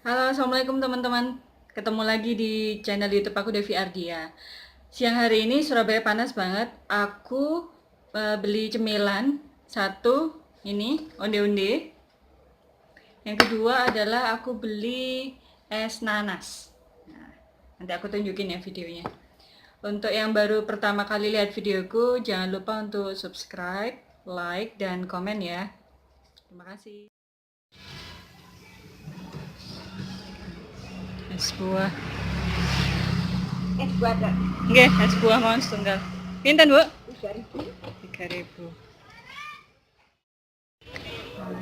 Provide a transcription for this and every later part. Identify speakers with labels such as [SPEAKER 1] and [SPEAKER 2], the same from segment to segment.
[SPEAKER 1] Halo, assalamualaikum teman-teman. Ketemu lagi di channel YouTube aku Devi Ardia. Siang hari ini Surabaya panas banget. Aku beli cemilan satu, ini onde-onde. Yang kedua adalah aku beli es nanas. Nah, nanti aku tunjukin ya videonya. Untuk yang baru pertama kali lihat videoku, jangan lupa untuk subscribe, like, dan komen ya. Terima kasih. Es buah.
[SPEAKER 2] Es buah ada
[SPEAKER 1] Nggih, es buah mohon setunggal. Pinten, Bu?
[SPEAKER 2] 3.000.
[SPEAKER 1] 3.000.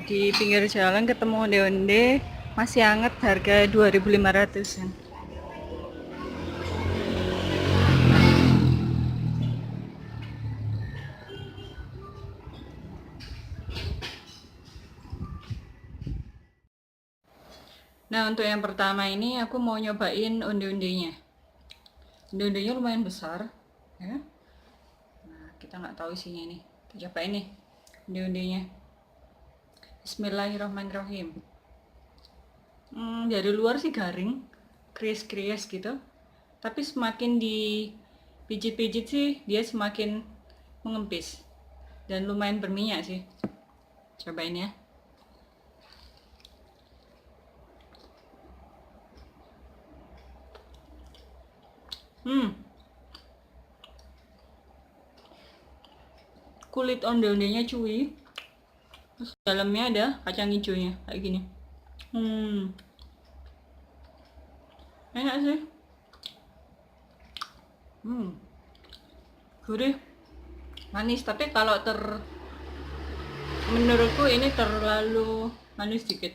[SPEAKER 1] Di pinggir jalan ketemu onde-onde masih hangat, harga 2.500-an. Nah, untuk yang pertama ini aku mau nyobain onde-ondenya. Onde-ondenya lumayan besar ya. Nah, kita nggak tahu isinya nih. Kita cobain nih onde-ondenya. Bismillahirrahmanirrahim. Dari luar sih garing, krias-krias gitu. Tapi semakin dipijit-pijit sih dia semakin mengempis. Dan lumayan berminyak sih. Cobain ya. Kulit onde-ondenya cuy. Terus dalamnya ada kacang hijaunya kayak gini. Enak sih. Gurih, manis. Tapi kalau menurutku ini terlalu manis dikit.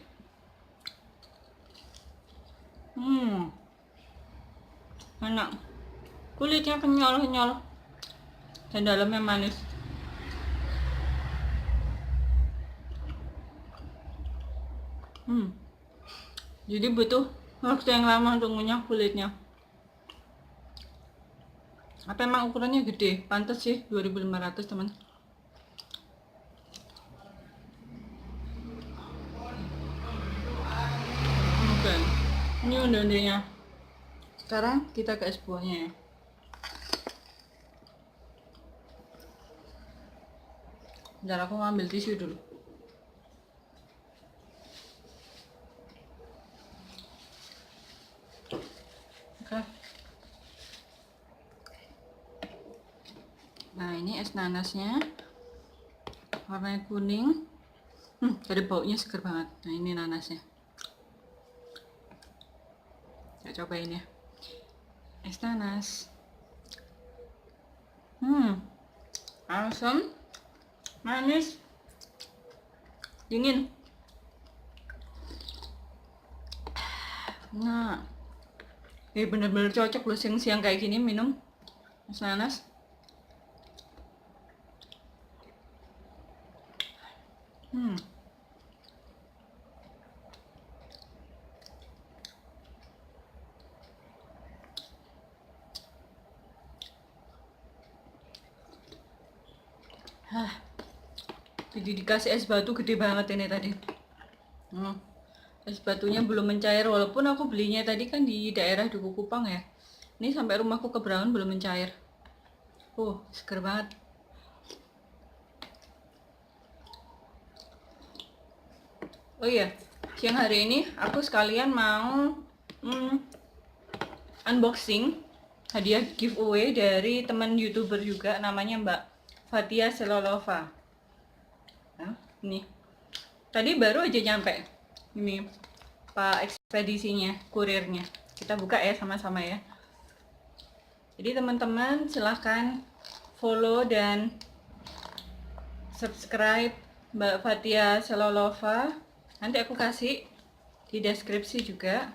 [SPEAKER 1] Enak. Kulitnya kenyal-kenyal dan dalamnya manis. Jadi butuh waktu yang lama untuk ngunyah kulitnya. Apa emang ukurannya gede? Pantas sih 2.500 teman. Oke. Ini onde-ondenya. Sekarang kita ke es buahnya ya. Bentar aku ngambil tisu dulu. Oke. Nah, ini es nanasnya. Warnanya kuning. Ada baunya seger banget. Nah, ini nanasnya. Kita cobain ya. Es nanas. Asam, manis, dingin. Nah, ini bener-bener cocok loh siang-siang kayak gini minum es nanas. Jadi dikasih es batu gede banget ini tadi. Es batunya belum mencair walaupun aku belinya tadi kan di daerah Duku Kupang ya. Ini sampai rumahku ke Braun belum mencair. Seger banget. Oh iya, siang hari ini aku sekalian mau unboxing hadiah giveaway dari teman YouTuber juga, namanya Mbak Fatia Selolova. Nah, ini tadi baru aja nyampe. Ini Pak ekspedisinya, kurirnya. Kita buka ya sama-sama ya. Jadi teman-teman silahkan follow dan subscribe Mbak Fatia Selolova. Nanti aku kasih di deskripsi juga.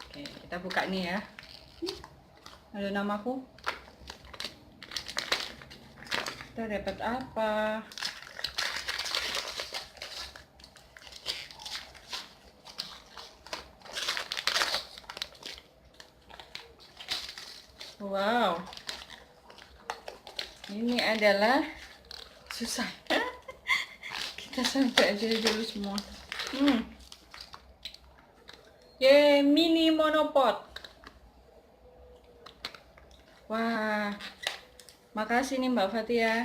[SPEAKER 1] Oke, kita buka nih ya. Ada namaku. Kita dapat apa? Wow. Ini adalah susah. Kita sampai aja dulu semua. Ye, mini monopod. Wah, makasih nih Mbak Fatia.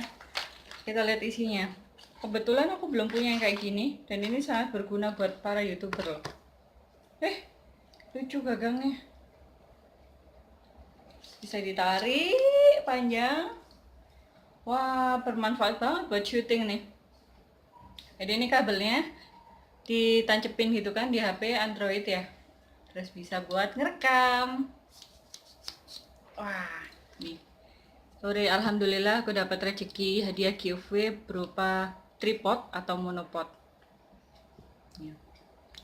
[SPEAKER 1] Kita lihat isinya. Kebetulan aku belum punya yang kayak gini, dan ini sangat berguna buat para YouTuber loh. Lucu gagangnya. Bisa ditarik panjang. Wah, bermanfaat banget buat syuting nih. Jadi ini kabelnya ditancepin gitu kan di HP Android ya. Terus bisa buat ngerekam. Wah, nih. Sore alhamdulillah aku dapat rezeki hadiah giveaway berupa tripod atau monopod.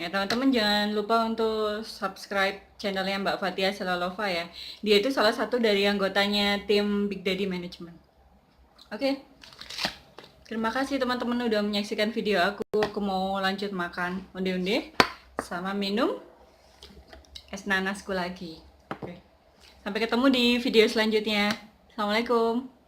[SPEAKER 1] Ya teman-teman jangan lupa untuk subscribe channelnya Mbak Fatia Selalova ya. Dia itu salah satu dari anggotanya tim Big Daddy Management. Oke. Terima kasih teman-teman udah menyaksikan video aku. Aku mau lanjut makan onde-onde sama minum es nanasku lagi. Oke. Sampai ketemu di video selanjutnya. Assalamualaikum.